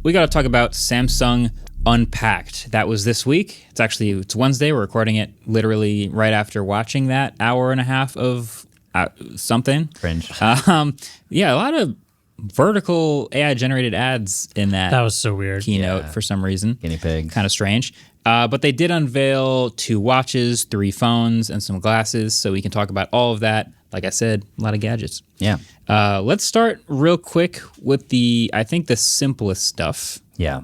we got to talk about Samsung Unpacked. That was this week. It's Wednesday. We're recording it literally right after watching that hour and a half of something. Cringe. Yeah, a lot of vertical AI-generated ads in that. That was so weird. Keynote for some reason. Guinea pig. Kind of strange. But they did unveil 2 watches, 3 phones, and some glasses, so we can talk about all of that. Like I said, a lot of gadgets. Yeah. Let's start real quick with the simplest stuff. Yeah.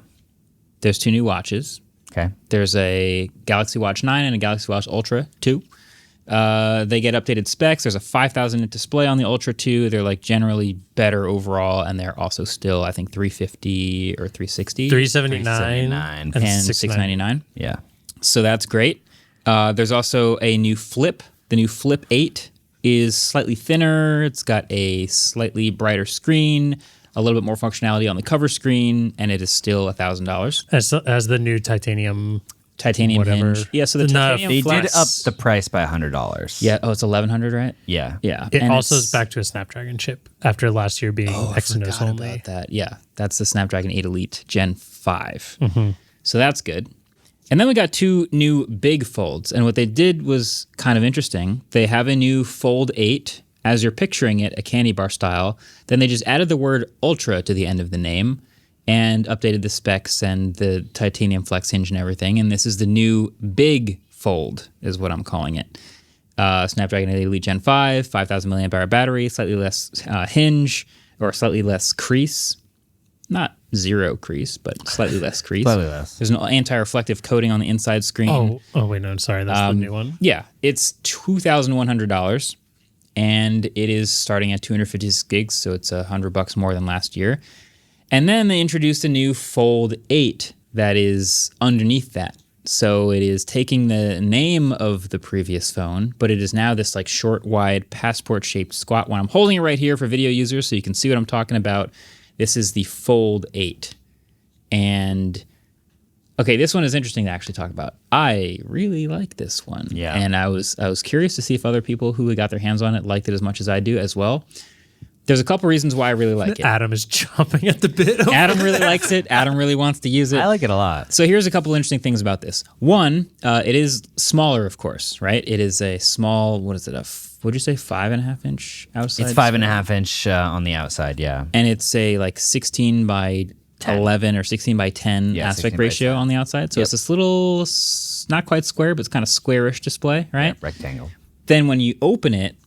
There's 2 new watches. Okay. There's a Galaxy Watch 9 and a Galaxy Watch Ultra 2. They get updated specs. There's a 5,000 nit display on the Ultra 2. They're like generally better overall, and they're also still, I think, $350 or $360. $379 and $699. Yeah. So that's great. There's also a new Flip. The new Flip 8 is slightly thinner. It's got a slightly brighter screen, a little bit more functionality on the cover screen, and it is still $1,000. As the new titanium Titanium hinge. Yeah, so the titanium They flaps, did up the price by $100. Yeah, it's $1,100, right? Yeah. Yeah. It And also it's- is back to a Snapdragon chip after last year being I Exynos forgot only. about that. Yeah, that's the Snapdragon 8 Elite Gen 5. So that's good. And then we got 2 new big folds. And what they did was kind of interesting. They have a new Fold 8, as you're picturing it, a candy bar style. Then they just added the word Ultra to the end of the name and updated the specs and the titanium flex hinge and everything. And this is the new big fold, is what I'm calling it. Snapdragon 8 Elite Gen 5, 5,000 milliamp hour battery, slightly less hinge, or slightly less crease. Not zero crease, but slightly less crease. Slightly less. There's an anti-reflective coating on the inside screen. Oh wait, no, sorry, that's the new one. Yeah, it's $2,100, and it is starting at 256 gigs, so it's $100 more than last year. And then they introduced a new Fold 8 that is underneath that. So it is taking the name of the previous phone, but it is now this like short, wide, passport-shaped squat one. I'm holding it right here for video users so you can see what I'm talking about. This is the Fold 8. And, okay, this one is interesting to actually talk about. I really like this one. Yeah. And I was curious to see if other people who got their hands on it liked it as much as I do as well. There's a couple reasons why I really like it. Adam is chomping at the bit. Adam really likes it. Adam really wants to use it. I like it a lot. So here's a couple interesting things about this. One, it is smaller, of course, right? It is a small, what is it, what'd you say, 5.5 inch outside? It's 5.5 inch on the outside, yeah. And it's a like 16 by 11 or 16 by 10 Yeah, aspect 16 by ratio 10. on the outside. So it's this little, not quite square, but it's kind of squarish display, right? Yeah, rectangle. Then when you open it,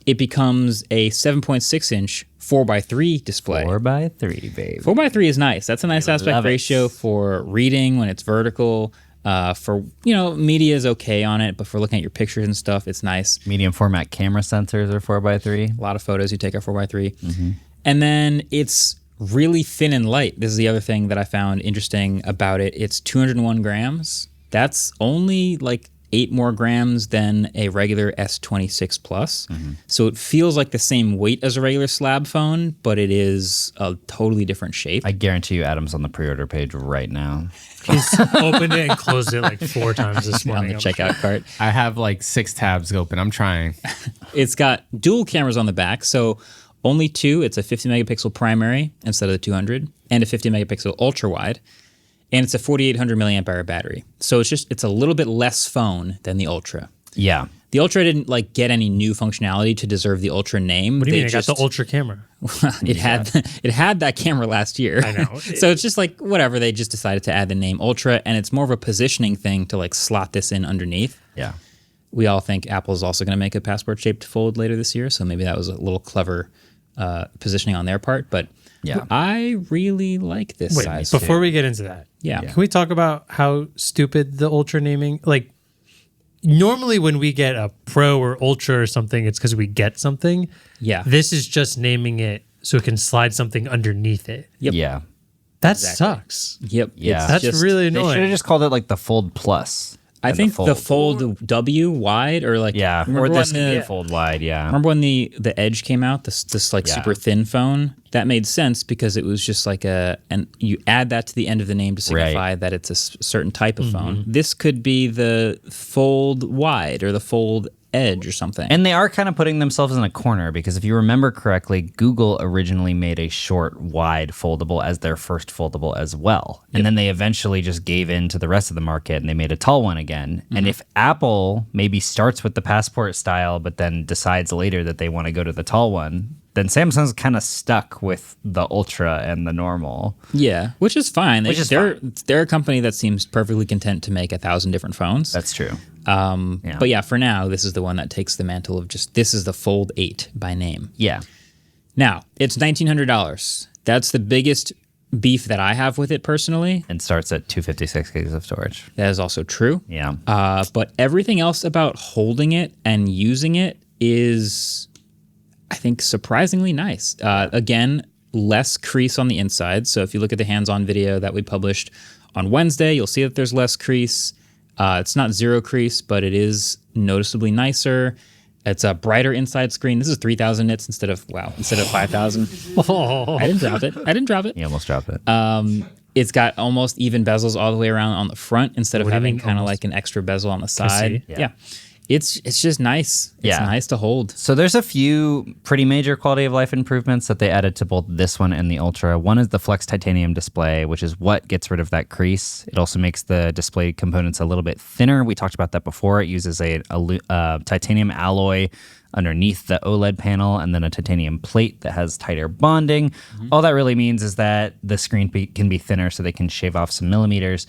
it becomes a 7.6 inch 4x3 display. 4x3, babe. 4x3 is nice. That's a nice aspect love it. ratio for reading when it's vertical. For, media is okay on it, but for looking at your pictures and stuff, it's nice. Medium format camera sensors are 4x3. A lot of photos you take are 4x3. And then it's really thin and light. This is the other thing that I found interesting about it. It's 201 grams. That's only like 8 more grams than a regular S26 Plus. So it feels like the same weight as a regular slab phone, but it is a totally different shape. I guarantee you Adam's on the pre-order page right now. He's opened it and closed it like 4 times this on morning. the checkout cart. I have like 6 tabs open. I'm trying. It's got dual cameras on the back, so only 2. It's a 50 megapixel primary instead of the 200, and a 50 megapixel ultra wide. And it's a 4,800 milliamp hour battery. So it's a little bit less phone than the Ultra. Yeah. The Ultra didn't get any new functionality to deserve the Ultra name. What do you mean? It got the Ultra camera. it had that camera last year. I know. So it's just like whatever. They just decided to add the name Ultra, and it's more of a positioning thing to slot this in underneath. Yeah. We all think Apple is also going to make a passport-shaped fold later this year, so maybe that was a little clever positioning on their part. But Yeah. I really like this Wait, size. before we get into that, Yeah. can we talk about how stupid the Ultra naming? Like, normally when we get a Pro or Ultra or something, it's because we get something. Yeah. This is just naming it so it can slide something underneath it. Yep. Yeah. That sucks. Yep. Yeah. It's That's just- really They should annoying. have just called it like the Fold Plus. I and think the Fold W wide or Yeah. remember Or this when could be the- a Fold Wide, yeah. Remember when the Edge came out, this Yeah. super thin phone? That made sense because it was just like and you add that to the end of the name to signify that it's a certain type of phone. This could be the Fold Wide or the Fold edge or something. And they are kind of putting themselves in a corner because if you remember correctly, Google originally made a short, wide foldable as their first foldable as well. And then they eventually just gave in to the rest of the market and they made a tall one again. And if Apple maybe starts with the Passport style, but then decides later that they want to go to the tall one, then Samsung's kind of stuck with the Ultra and the normal. Yeah, which is fine. They're They're a company that seems perfectly content to make 1,000 different phones. That's true. But yeah, for now, this is the one that takes the mantle of just, this is the Fold 8 by name. Yeah. Now, it's $1,900. That's the biggest beef that I have with it personally. And starts at 256 gigs of storage. That is also true. Yeah. But everything else about holding it and using it is, I think, surprisingly nice. Again, less crease on the inside. So if you look at the hands-on video that we published on Wednesday, you'll see that there's less crease. It's not zero crease, but it is noticeably nicer. It's a brighter inside screen. This is 3,000 nits instead of 5,000. I didn't drop it. You almost dropped it. It's got almost even bezels all the way around on the front instead of having kind of like an extra bezel on the side. Yeah. It's just nice. It's nice to hold. So there's a few pretty major quality of life improvements that they added to both this one and the Ultra. One is the Flex Titanium display, which is what gets rid of that crease. It also makes the display components a little bit thinner. We talked about that before. It uses a titanium alloy underneath the OLED panel and then a titanium plate that has tighter bonding. All that really means is that the screen can be thinner so they can shave off some millimeters.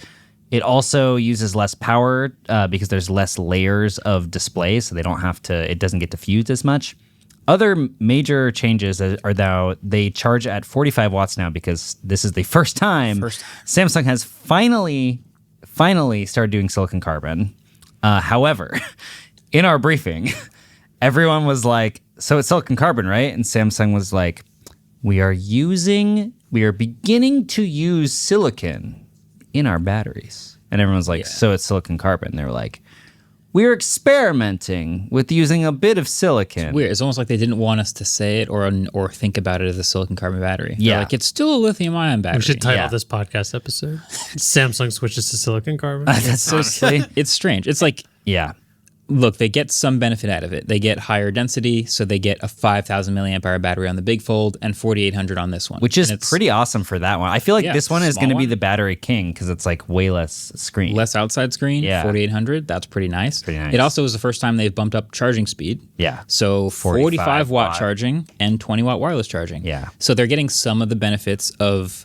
It also uses less power because there's less layers of display, so they don't have to. It doesn't get diffused as much. Other major changes are that they charge at 45 watts now because this is the first time Samsung has finally started doing silicon carbon. However, in our briefing, everyone was like, "So it's silicon carbon, right?" And Samsung was like, "We are beginning to use silicon in our batteries." And everyone's like, "So it's silicon carbon." They were like, "We're experimenting with using a bit of silicon." It's weird. It's almost like they didn't want us to say it or think about it as a silicon carbon battery. They're like, it's still a lithium ion battery. We should title this podcast episode Samsung switches to silicon carbon. That's so silly. It's strange. It's like, look, they get some benefit out of it. They get higher density, so they get a 5,000 milliamp hour battery on the big Fold and 4,800 on this one. Which is pretty awesome for that one. I feel like this one is going to be the battery king because it's like way less screen. Less outside screen, 4,800. That's pretty nice. It also is the first time they've bumped up charging speed. Yeah. So 45 watt charging and 20 watt wireless charging. Yeah. So they're getting some of the benefits of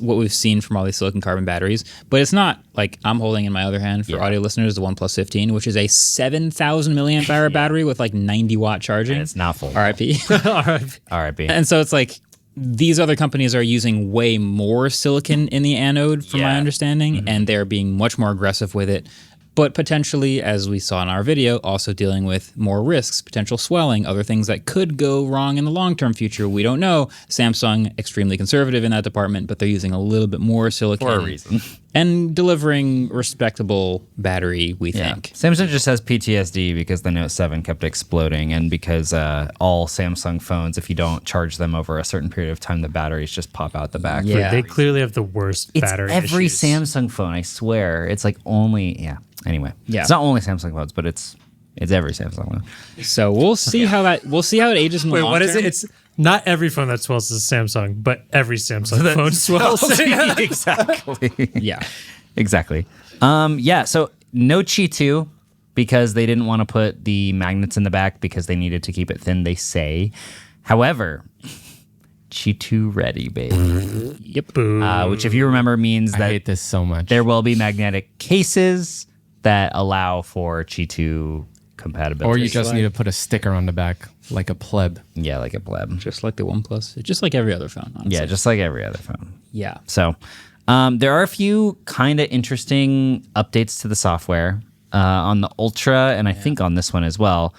what we've seen from all these silicon carbon batteries, but it's not like I'm holding in my other hand for audio listeners the OnePlus 15, which is a 7,000 milliamp hour battery with like 90 watt charging. And it's not full. RIP. RIP. And so it's like these other companies are using way more silicon in the anode, from my understanding, and they're being much more aggressive with it. But potentially, as we saw in our video, also dealing with more risks, potential swelling, other things that could go wrong in the long-term future. We don't know. Samsung, extremely conservative in that department, but they're using a little bit more silicon. For a reason. And delivering respectable battery, we think. Samsung just has PTSD because the Note 7 kept exploding and because all Samsung phones, if you don't charge them over a certain period of time, the batteries just pop out the back. Yeah. They clearly have the worst battery every issues. Samsung phone, I swear. It's like only, Anyway. Yeah. It's not only Samsung phones, but it's every Samsung phone. So we'll see how it ages in the long term. What is it? It's not every phone that swells is a Samsung, but every Samsung phone swells. Exactly. Yeah. Exactly. So no Qi 2 because they didn't want to put the magnets in the back because they needed to keep it thin, they say. However, Qi 2 ready, baby. Yep. Which, if you remember, means I that hate this so much. there will be magnetic cases that allow for Qi 2 compatibility. Or you just need to put a sticker on the back, like a pleb. Yeah, like a pleb. Just like the OnePlus. Just like every other phone, honestly. Yeah, just like every other phone. Yeah. So there are a few kind of interesting updates to the software on the Ultra, and I think on this one as well.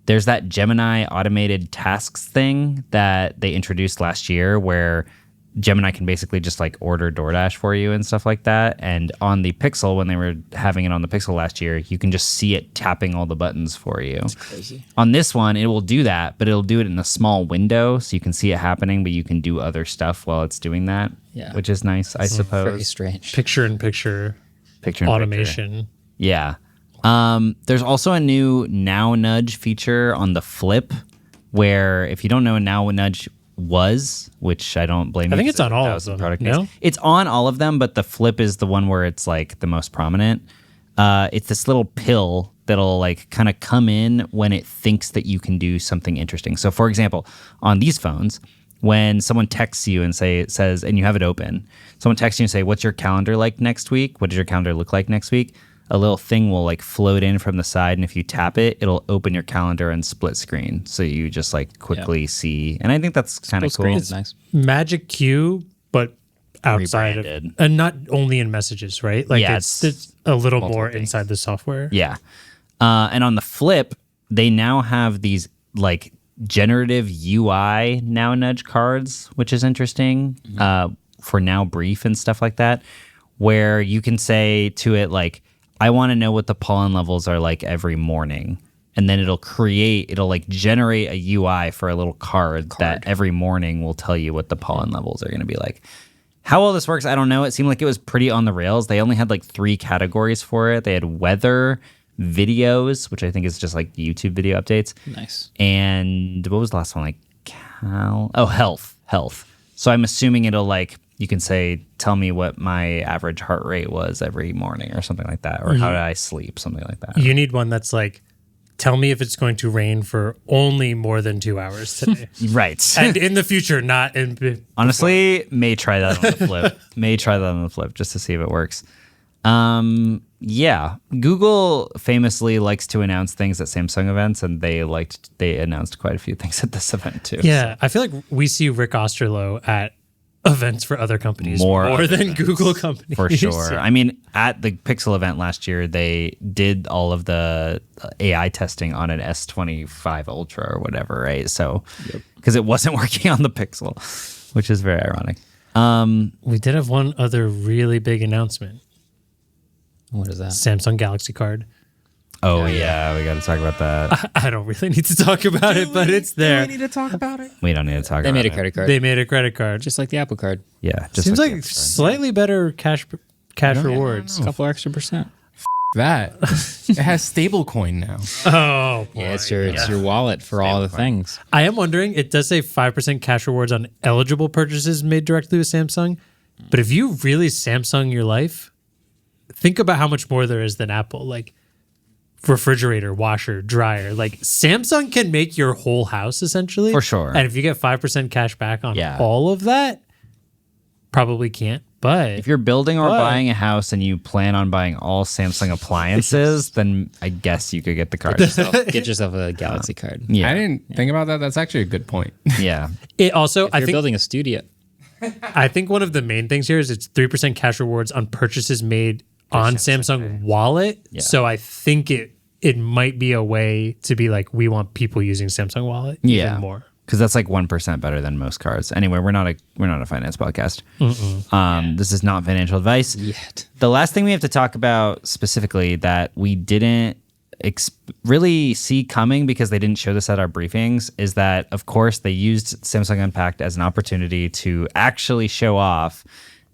There's that Gemini automated tasks thing that they introduced last year where Gemini can basically just like order DoorDash for you and stuff like that. And on the Pixel, when they were having it on the Pixel last year, you can just see it tapping all the buttons for you. That's crazy. On this one, it will do that, but it'll do it in a small window so you can see it happening, but you can do other stuff while it's doing that, which is nice, I suppose. Very strange. Picture-in-picture Picture automation. Yeah. There's also a new Now Nudge feature on the Flip, where if you don't know what Now Nudge was, which I don't blame you. I think it's on all that of was the them. product No? mix. It's on all of them, but the Flip is the one where it's like the most prominent. It's this little pill that'll like kind of come in when it thinks that you can do something interesting. So for example, on these phones, when someone texts you and says, and you have it open, someone texts you and say, what's your calendar like next week? What does your calendar look like next week? A little thing will like float in from the side, and if you tap it, it'll open your calendar and split screen. So you just like quickly see. And I think that's kind of Split screen cool. is nice. Magic Q, but outside Rebranded. of, and not only in messages, right? Like Yeah, it's a little more things. inside the software. Yeah. And on the Flip, they now have these like generative UI Now Nudge cards, which is interesting for Now Brief and stuff like that, where you can say to it like, I want to know what the pollen levels are like every morning. And then it'll like generate a UI for a little card that every morning will tell you what the pollen levels are going to be like. How well this works, I don't know. It seemed like it was pretty on the rails. They only had like 3 categories for it. They had weather, videos, which I think is just like YouTube video updates. Nice. And what was the last one? Like health. So I'm assuming it'll like, you can say, tell me what my average heart rate was every morning or something like that. Or how did I sleep? Something like that. You need one that's like, tell me if it's going to rain for only more than 2 hours today. Right. And in the future, not in. Honestly, may try that on the Flip. Just to see if it works. Yeah. Google famously likes to announce things at Samsung events, and they announced quite a few things at this event too. Yeah, I feel like we see Rick Osterloh at events for other companies more than events, Google companies. for sure. I mean, at the Pixel event last year, they did all of the AI testing on an S25 Ultra or whatever, right? So, because it wasn't working on the Pixel, which is very ironic. We did have one other really big announcement. What is that? Samsung Galaxy Card. Oh yeah, we got to talk about that. I don't really need to talk about it, but it's there. We need to talk about it. We don't need to talk They about made a it. credit card. They made a credit card. just like the Apple Card. Yeah, just Seems like like the slightly better cash rewards. A couple extra percent. That it has stablecoin now. Oh, boy. Yeah, it's your wallet for all the things. I am wondering, it does say 5% cash rewards on eligible purchases made directly with Samsung. But if you really Samsung your life, think about how much more there is than Apple. Like refrigerator, washer, dryer. Like Samsung can make your whole house essentially. For sure. And if you get 5% cash back on Yeah. all of that, probably can't. But If you're building or buying a house and you plan on buying all Samsung appliances, then I guess you could get the card. Get yourself a Galaxy Card. Yeah. I didn't think about that. That's actually a good point. Yeah. it also, If I you're think, building a studio. I think one of the main things here is it's 3% cash rewards on purchases made on Samsung Wallet. Yeah. So I think it might be a way to be like, we want people using Samsung Wallet even more. Because that's like 1% better than most cards. Anyway, we're not a finance podcast. This is not financial advice Yet. The last thing we have to talk about specifically that we didn't really see coming because they didn't show this at our briefings is that, of course, they used Samsung Unpacked as an opportunity to actually show off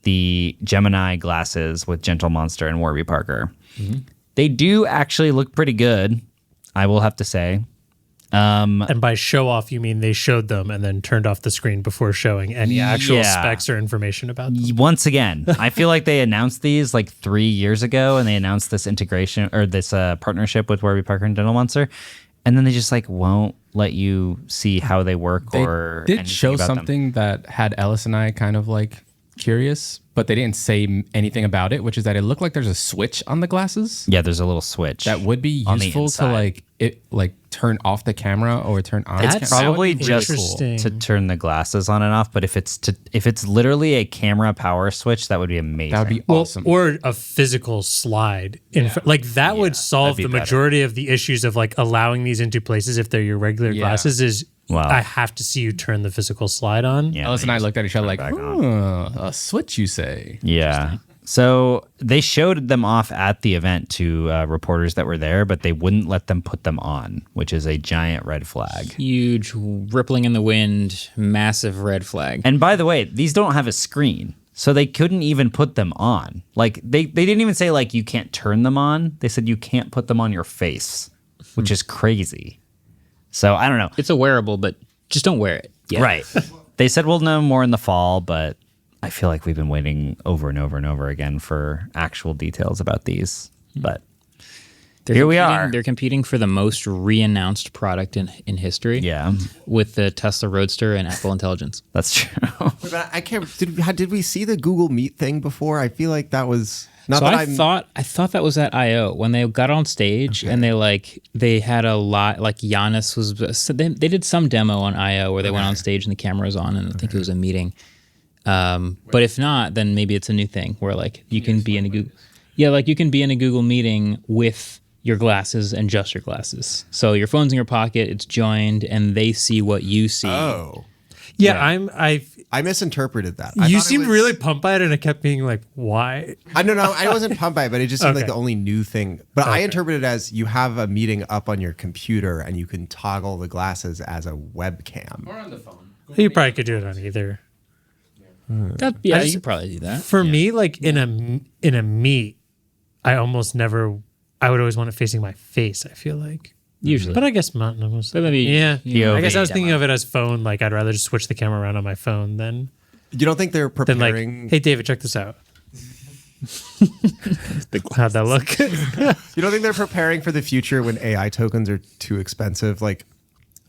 the Gemini glasses with Gentle Monster and Warby Parker. They do actually look pretty good, I will have to say. And by show off, you mean they showed them and then turned off the screen before showing any actual Yeah. specs or information about them. Once again, I feel like they announced these like 3 years ago, and they announced this integration or this partnership with Warby Parker and Gentle Monster, and then they just like won't let you see how they work They or did anything show about them. something that had Ellis and I kind of like curious, but they didn't say anything about it, which is that it looked like there's a switch on the glasses Yeah, there's a little switch that would be on the useful to inside. turn off the camera or turn on. It's the camera. probably That would be just interesting. to turn the glasses on and off, but if it's literally a camera power switch, that would be amazing. That would be awesome. Or a physical slide. Like that would solve that'd the be better. majority of the issues of like allowing these into places if they're your regular glasses is Wow. I have to see you turn the physical slide on. Yeah, Ellis and I just looked at each other like, back on. a switch, you say? Yeah. So they showed them off at the event to reporters that were there, but they wouldn't let them put them on, which is a giant red flag. Huge rippling in the wind, massive red flag. And by the way, these don't have a screen. So they couldn't even put them on. Like they didn't even say like you can't turn them on. They said you can't put them on your face, which is crazy. So I don't know. It's a wearable, but just don't wear it. Yeah. Right. They said we'll know more in the fall, but I feel like we've been waiting over and over and over again for actual details about these. But here we are. They're competing for the most re-announced product in history. Yeah, with the Tesla Roadster and Apple Intelligence. that's true. But I can't. Did we see the Google Meet thing before? I feel like that was not. So that I thought that was at I/O when they got on stage and they had a lot like Giannis was. So they did some demo on I/O where they went on stage and the camera was on and I think it was a meeting. But if not, then maybe it's a new thing where like you can be in a Google. Yeah, like you can be in a Google meeting with your glasses and just your glasses. So your phone's in your pocket, it's joined, and they see what you see. Oh, Yeah, I misinterpreted that. you seemed really pumped by it, and I kept being like, "Why?" I don't know. I wasn't pumped by it, but it just seemed like Okay. the only new thing. But I interpreted it as you have a meeting up on your computer and you can toggle the glasses as a webcam. Or on the phone. You probably could do it on either. Yeah, you could probably do that. For me, like in a meet, I almost never. I would always want it facing my face. I feel like. Usually. But I guess not. Almost. But maybe Yeah. POV I guess I was thinking demo. of it as phone. Like I'd rather just switch the camera around on my phone than You don't think they're like, preparing? hey David, check this out. How'd that look? You don't think they're preparing for the future when AI tokens are too expensive? Like,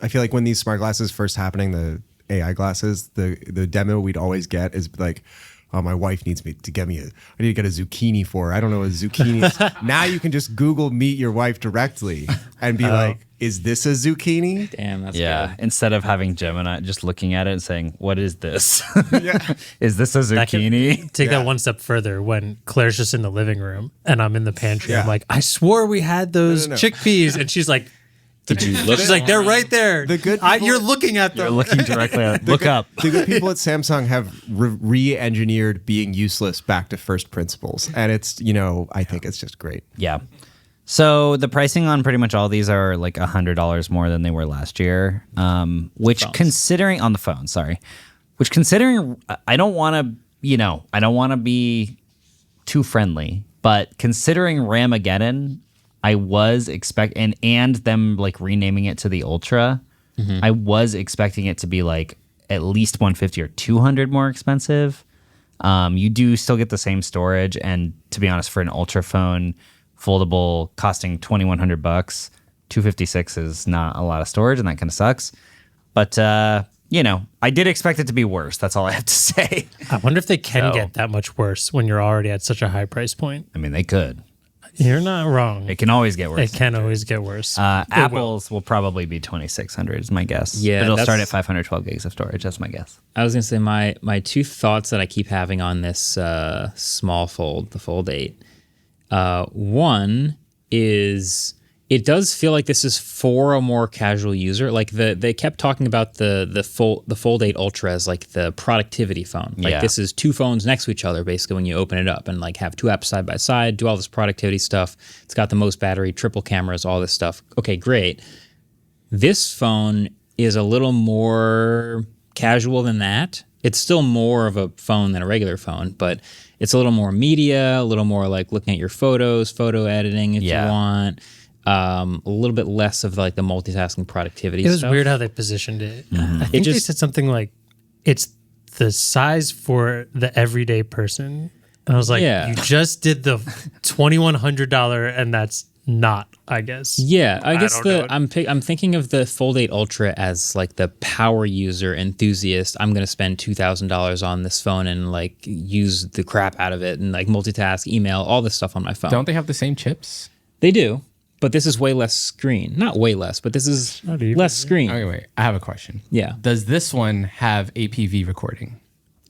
I feel like when these smart glasses first happening, the AI glasses, the demo we'd always get is like, oh, my wife needs me to get me I need to get a zucchini for her. I don't know what a zucchini is. Now you can just Google meet your wife directly and be like, is this a zucchini? Damn, that's Yeah, good. instead of having Gemini just looking at it and saying, "What is this? Yeah. Is this a That could zucchini?" Take Yeah. that one step further when Claire's just in the living room and I'm in the pantry. Yeah. I'm like, I swore we had those No. chickpeas, and she's like, Did you look? she's like, they're right there. The good people- You're looking at them. You're looking directly at it. Look up. The good people at Samsung have re-engineered being useless back to first principles. And it's, I think it's just great. Yeah. So the pricing on pretty much all these are like $100 more than they were last year. Which Phones. considering on the phone, which considering I don't want to be too friendly, but considering Ramageddon, I was expecting and them like renaming it to the Ultra, I was expecting it to be like at least 150 or 200 more expensive. You do still get the same storage, and to be honest, for an Ultra phone, foldable costing $2,100, 256 is not a lot of storage, and that kind of sucks. But I did expect it to be worse. That's all I have to say. I wonder if they can So- get that much worse when you're already at such a high price point. I mean, they could. You're not wrong. It can always get worse. It can always get worse. Apple's will probably be 2,600 is my guess. Yeah, But it'll start that's- at 512 gigs of storage. That's my guess. I was gonna say my two thoughts that I keep having on this small fold, the Fold 8. One is it does feel like this is for a more casual user. Like they kept talking about the Fold 8 Ultra as like the productivity phone. Like Yeah. this is two phones next to each other basically when you open it up and like have two apps side by side, do all this productivity stuff. It's got the most battery, triple cameras, all this stuff. Okay, great. This phone is a little more casual than that. It's still more of a phone than a regular phone, but it's a little more media, a little more like looking at your photos, photo editing if Yeah. you want. A little bit less of like the multitasking productivity it was stuff. weird how they positioned it. I think they just- said something like, it's the size for the everyday person. And I was like, Yeah. you just did the $2,100 and that's not, I guess. Yeah, I guess don't know. I'm thinking of the Fold 8 Ultra as like the power user enthusiast. I'm going to spend $2,000 on this phone and like use the crap out of it and like multitask, email, all this stuff on my phone. Don't they have the same chips? They do, but this is way less screen. Not way less, but this is Not even. less screen. Okay, wait. I have a question. Yeah, Does this one have APV recording?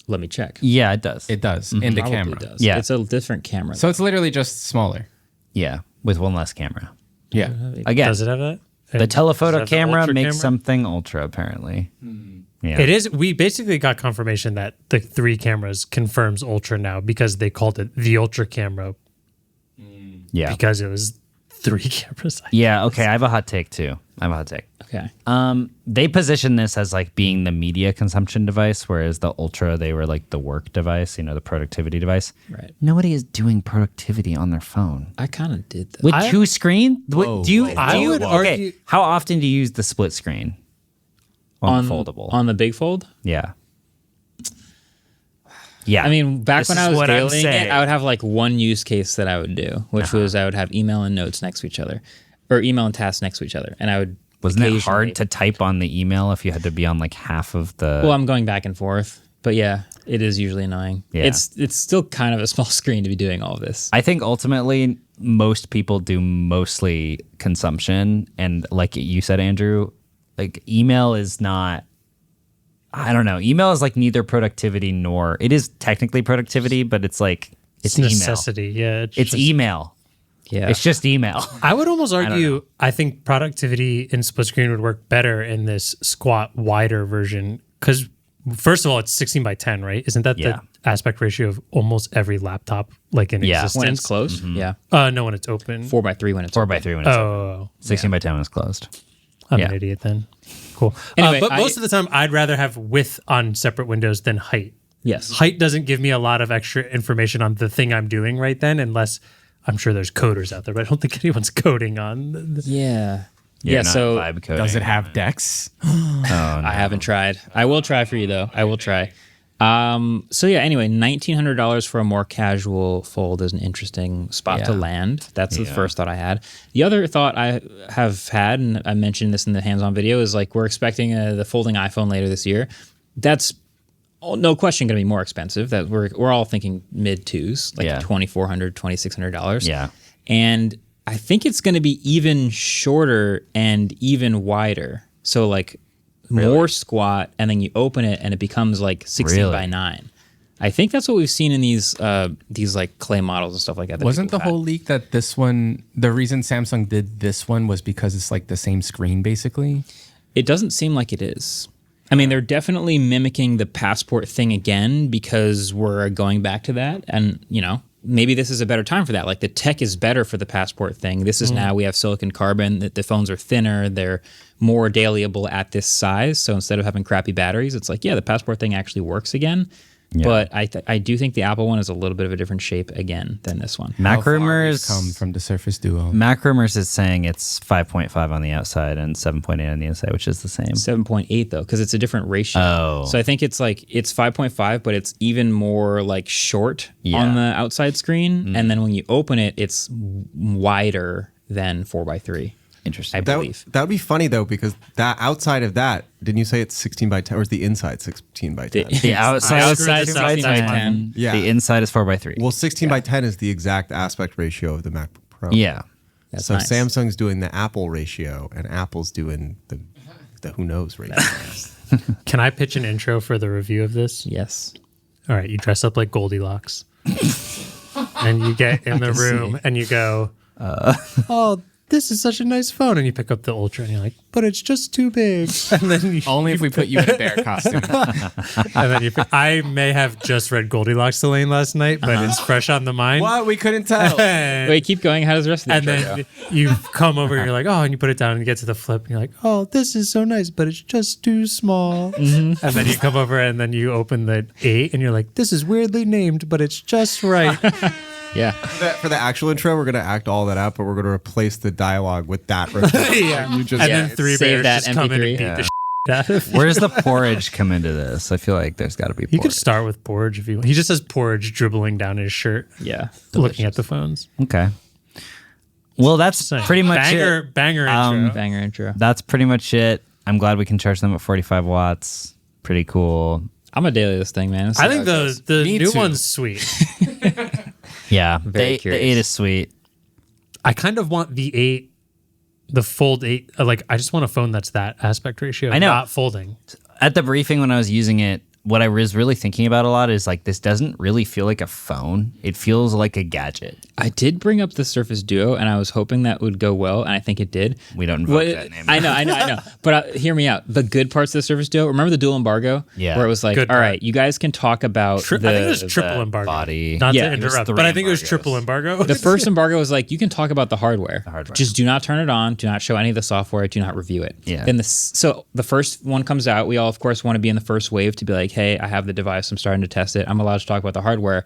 let me check. Yeah, it does. It does in the Probably camera. does. Yeah. It's a different camera. So it's literally just smaller. Yeah, with one less camera. Yeah. Again, Does it have that? the Does it telephoto have the camera ultra makes camera? something ultra, apparently. Yeah. It is. We basically got confirmation that the 3 cameras confirms ultra now because they called it the ultra camera Yeah. because it was 3 cameras. Yeah, okay. I have a hot take too. Okay. They position this as like being the media consumption device, whereas the Ultra, they were like the work device, the productivity device. Right. Nobody is doing productivity on their phone. I kind of did that. With two screen? I would argue. How often do you use the split screen on foldable? On the big fold? Yeah. Yeah. I mean, back This when is I was what I'm scaling it, saying. I would have like one use case that I would do, which was I would have email and notes next to each other, or email and tasks next to each other. And I would Wasn't it occasionally- hard to type on the email if you had to be on like half of the... Well, I'm going back and forth, but yeah, it is usually annoying. Yeah. It's still kind of a small screen to be doing all of this. I think ultimately most people do mostly consumption. And like you said, Andrew, like email is not... I don't know. Email is like neither productivity nor... It is technically productivity, but it's like... It's email. necessity. Yeah. It's just- email. Yeah. It's just email. I would almost argue I think productivity in split screen would work better in this squat wider version because first of all, it's 16 by 10, right? Isn't that Yeah. the aspect ratio of almost every laptop like in Yeah. existence? When it's closed? Yeah. No, when it's open. 4x3 when it's 4x3 when it's open. Oh, 16 by 10 when it's closed. I'm Yeah. an idiot then. Cool. Anyway, but most of the time, I'd rather have width on separate windows than height. Yes. Height doesn't give me a lot of extra information on the thing I'm doing right then, unless I'm sure there's coders out there, but I don't think anyone's coding on. Yeah. You're Yeah, not so vibe coding. Does it have decks? I haven't tried. I will try for you though. I will try. So yeah, anyway, $1,900 for a more casual fold is an interesting spot to land. That's the first thought I had. The other thought I have had, and I mentioned this in the hands-on video, is like we're expecting the folding iPhone later this year. That's no question going to be more expensive. That we're all thinking mid twos, like $2,400, $2,600. Yeah. And I think it's going to be even shorter and even wider. So like more squat, and then you open it and it becomes like 16 by 9. I think that's what we've seen in these like clay models and stuff like that. Wasn't the whole leak that this one, the reason Samsung did this one was because it's like the same screen basically? It doesn't seem like it is. I mean, they're definitely mimicking the passport thing again because we're going back to that. And, maybe this is a better time for that. Like the tech is better for the passport thing. This is now we have silicon carbon, that the phones are thinner. They're more dailyable at this size. So instead of having crappy batteries, it's like, the passport thing actually works again. Yeah. But I do think the Apple one is a little bit of a different shape again than this one. Mac How far we've Rumors come from the Surface Duo. Mac Rumors is saying it's 5.5 on the outside and 7.8 on the inside, which is the same. 7.8 though, because it's a different ratio. Oh. So I think it's 5.5, but it's even more like short on the outside screen. And then when you open it, it's wider than 4x3. Interesting. I believe. That would be funny though, because that outside of that, didn't you say it's 16 by 10, or is the inside 16 by 10? The outside is outside 16 by 16 by 10. 10. Yeah. The inside is 4x3. Well, 16 by 10 is the exact aspect ratio of the MacBook Pro. Yeah. That's So nice. Samsung's doing the Apple ratio, and Apple's doing the who knows ratio. Can I pitch an intro for the review of this? Yes. All right, you dress up like Goldilocks, and you get in the room, and you go, "Oh, this is such a nice phone," and you pick up the Ultra, and you're like, "But it's just too big." And then you, Only if we put you in a bear costume. and then I may have just read Goldilocks Elaine last night, but it's fresh on the mind. What? We couldn't tell. And, Wait, keep going. How does the rest of the and intro then go? you come over, and you're like, "Oh," and you put it down, and you get to the flip, and you're like, "Oh, this is so nice, but it's just too small." And then you come over, and then you open the 8, and you're like, "This is weirdly named, but it's just right." Yeah. For the actual intro, we're going to act all that out, but we're going to replace the dialogue with that. Yeah. You just And then Three Save Bears that just come in MP3. and beat Yeah. the shit out of you. Where does the porridge come into this? I feel like there's got to be porridge. You could start with porridge if you want. He just has porridge dribbling down his shirt, Yeah. looking at the phones. Okay. Well, that's Saying, pretty much banger, it. Banger intro. Banger intro. That's pretty much it. I'm glad we can charge them at 45 watts. Pretty cool. I'm a daily this thing, man. Let's see I how think it goes. the Me new too. one's sweet. Yeah. Very The curious. 8 is sweet. I kind of want the 8, the Fold 8. Like, I just want a phone that's that aspect ratio. I know. Not folding. At the briefing when I was using it, what I was really thinking about a lot is like this doesn't really feel like a phone. It feels like a gadget. I did bring up the Surface Duo, and I was hoping that would go well, and I think it did. We don't invoke that name. I know. But hear me out. The good parts of the Surface Duo, remember the dual embargo? Yeah. Where it was like, Good all part. right, you guys can talk about I think it was triple embargo. body. Not Yeah, to it was interrupt, 3 but I think it was embargoes. triple embargo. The first embargo was like, you can talk about the hardware. hardware. Just do not turn it on. Do not show any of the software. Do not review it. Yeah. Then so the first one comes out. We all, of course, want to be in the first wave to be like, hey, I have the device. I'm starting to test it. I'm allowed to talk about the hardware.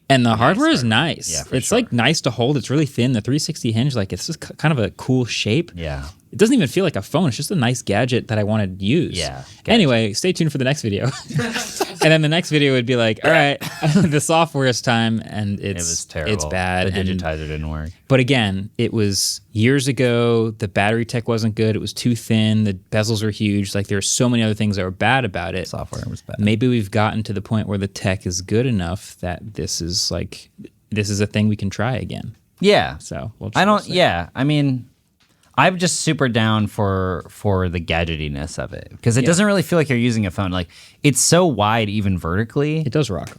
And the hardware is nice. Yeah, for it's sure. like nice to hold. It's really thin. The 360 hinge, like it's just kind of a cool shape. Yeah. It doesn't even feel like a phone. It's just a nice gadget that I want to use. Yeah. Anyway, stay tuned for the next video. And then the next video would be like, all right, the software is time, and It was terrible. It's bad. The and- digitizer didn't work. but again, it was years ago. The battery tech wasn't good. It was too thin. The bezels were huge. Like there were so many other things that were bad about it. Software was bad. Maybe we've gotten to the point where the tech is good enough that this is a thing we can try again. Yeah. So we'll I don't. see. Yeah. I mean, I'm just super down for the gadgetiness of it because it doesn't really feel like you're using a phone. Like it's so wide, even vertically. It does rock.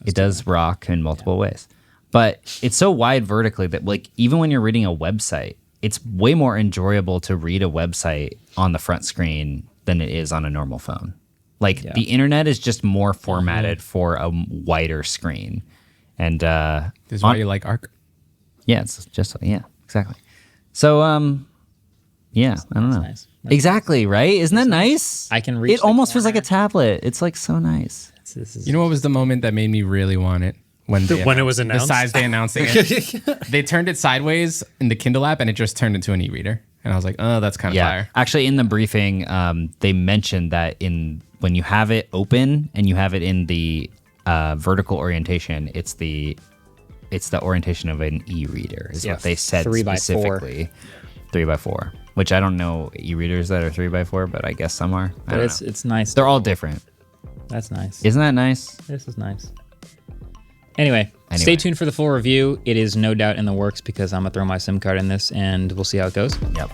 It does rock in multiple ways, but it's so wide vertically that like even when you're reading a website, it's way more enjoyable to read a website on the front screen than it is on a normal phone. Like the internet is just more formatted for a wider screen, and This is why you like Arc. yeah, it's just exactly. So yeah, I don't know. nice. Exactly, right? Isn't that nice? I can reach It the almost feels like a corner. tablet. It's like so nice. This is You know what was the moment that made me really want it? When When it was announced? The size they announcing it. They turned it sideways in the Kindle app and it just turned into an e-reader. And I was like, oh, that's kind of fire. Actually, in the briefing, they mentioned that when you have it open and you have it in the vertical orientation, it's the orientation of an e-reader is what they said 3x4. specifically. 3x4, which I don't know e-readers that are 3x4, but I guess some are. I but don't it's know. it's nice. They're all different. That's nice. Isn't that nice? This is nice. Anyway, stay tuned for the full review. It is no doubt in the works because I'm gonna throw my SIM card in this, and we'll see how it goes. Yep.